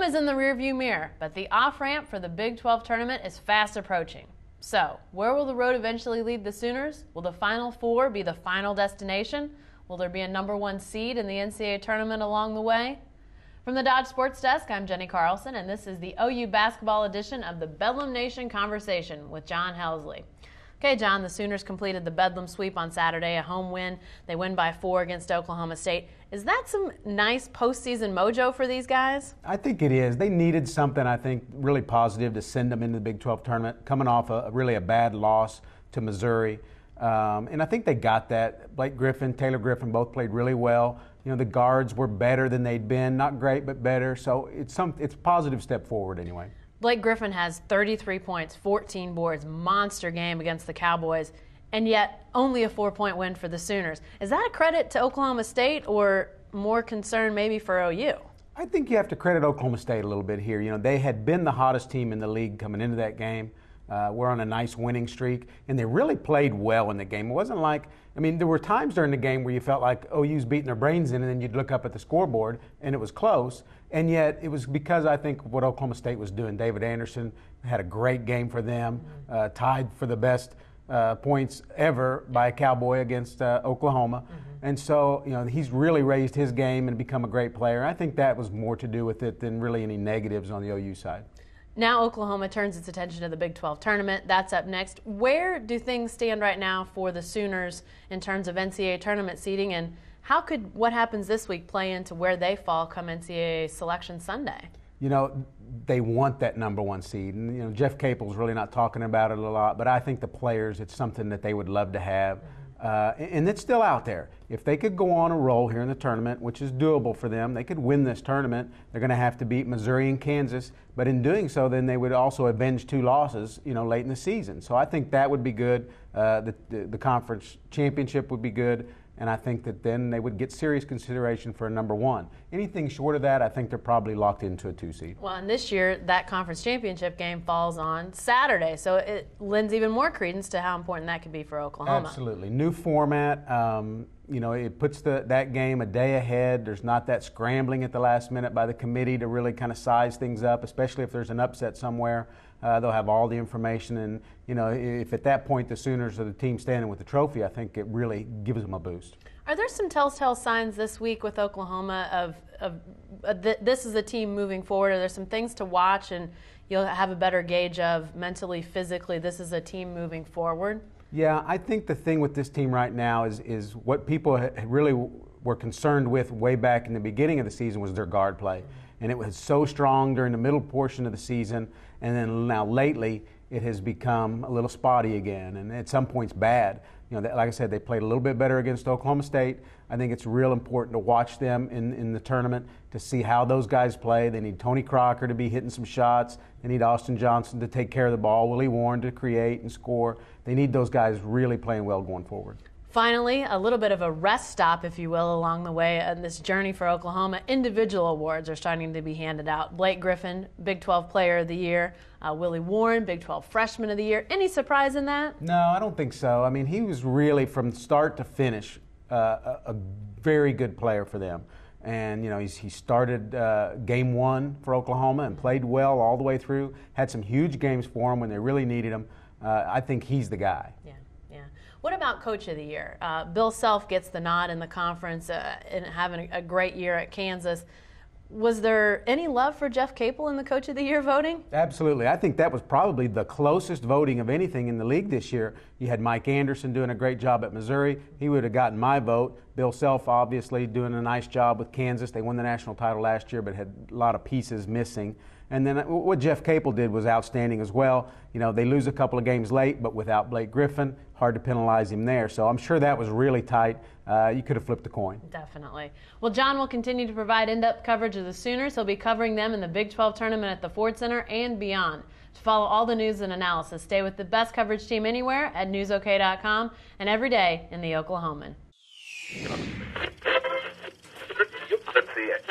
is in the rearview mirror, but the off-ramp for the Big 12 tournament is fast approaching. So, where will the road eventually lead the Sooners? Will the Final Four be the final destination? Will there be a #1 seed in the NCAA tournament along the way? From the Dodge Sports Desk, I'm Jenny Carlson, and this is the OU basketball edition of the Bedlam Nation Conversation with John Helsley. Okay, John, the Sooners completed the Bedlam sweep on Saturday, a home win. They win by 4 against Oklahoma State. Is that some nice postseason mojo for these guys? I think it is. They needed something, I think, really positive to send them into the Big 12 tournament, coming off really a bad loss to Missouri. And I think they got that. Blake Griffin, Taylor Griffin both played really well. You know, the guards were better than they'd been. Not great, but better. So it's a positive step forward anyway. Blake Griffin has 33 points, 14 boards, monster game against the Cowboys, and yet only a 4-point win for the Sooners. Is that a credit to Oklahoma State or more concern maybe for OU? I think you have to credit Oklahoma State a little bit here. You know, they had been the hottest team in the league coming into that game. We're on a nice winning streak, and they really played well in the game. It wasn't like, I mean, there were times during the game where you felt like OU's beating their brains in, and then you'd look up at the scoreboard, and it was close. And yet it was because I think what Oklahoma State was doing. David Anderson had a great game for them, tied for the best points ever by a Cowboy against Oklahoma. And so, you know, he's really raised his game and become a great player. I think that was more to do with it than really any negatives on the OU side. Now Oklahoma turns its attention to the Big 12 tournament. That's up next. Where do things stand right now for the Sooners in terms of NCAA tournament seeding, and how could what happens this week play into where they fall come NCAA Selection Sunday? You know, they want that #1 seed. And, you know, Jeff Capel's really not talking about it a lot, but I think the players, it's something that they would love to have. And it's still out there. If they could go on a roll here in the tournament, which is doable for them, they could win this tournament. They're going to have to beat Missouri and Kansas. But in doing so, then they would also avenge 2 losses, you know, late in the season. So I think that would be good. The conference championship would be good. And I think that then they would get serious consideration for a #1. Anything short of that, I think they're probably locked into a 2 seed. Well, and this year, that conference championship game falls on Saturday, so it lends even more credence to how important that could be for Oklahoma. Absolutely. New format. You know, it puts that game a day ahead. There's not that scrambling at the last minute by the committee to really kind of size things up, especially if there's an upset somewhere. They'll have all the information, and you know, if at that point the Sooners are the team standing with the trophy, I think it really gives them a boost. Are there some telltale signs this week with Oklahoma of this is a team moving forward? Are there some things to watch, and you'll have a better gauge of mentally, physically, this is a team moving forward? Yeah, I think the thing with this team right now is what people really were concerned with way back in the beginning of the season was their guard play. And it was so strong during the middle portion of the season, and then now lately it has become a little spotty again, and at some points bad. You know, like I said, they played a little bit better against Oklahoma State. I think it's real important to watch them in the tournament to see how those guys play. They need Tony Crocker to be hitting some shots. They need Austin Johnson to take care of the ball, Willie Warren to create and score. They need those guys really playing well going forward. Finally, a little bit of a rest stop, if you will, along the way on this journey for Oklahoma. Individual awards are starting to be handed out. Blake Griffin, Big 12 Player of the Year. Willie Warren, Big 12 Freshman of the Year. Any surprise in that? No, I don't think so. I mean, he was really, from start to finish, a very good player for them. And, you know, he started game 1 for Oklahoma and played well all the way through. Had some huge games for him when they really needed him. I think he's the guy. Yeah. What about Coach of the Year? Bill Self gets the nod in the conference and having a great year at Kansas. Was there any love for Jeff Capel in the Coach of the Year voting? Absolutely. I think that was probably the closest voting of anything in the league this year. You had Mike Anderson doing a great job at Missouri. He would have gotten my vote. Bill Self obviously doing a nice job with Kansas. They won the national title last year but had a lot of pieces missing. And then what Jeff Capel did was outstanding as well. You know, they lose a couple of games late, but without Blake Griffin, hard to penalize him there. So I'm sure that was really tight. You could have flipped the coin. Definitely. Well, John will continue to provide in-depth coverage of the Sooners. He'll be covering them in the Big 12 tournament at the Ford Center and beyond. To follow all the news and analysis, stay with the best coverage team anywhere at newsok.com and every day in the Oklahoman. Let's see it.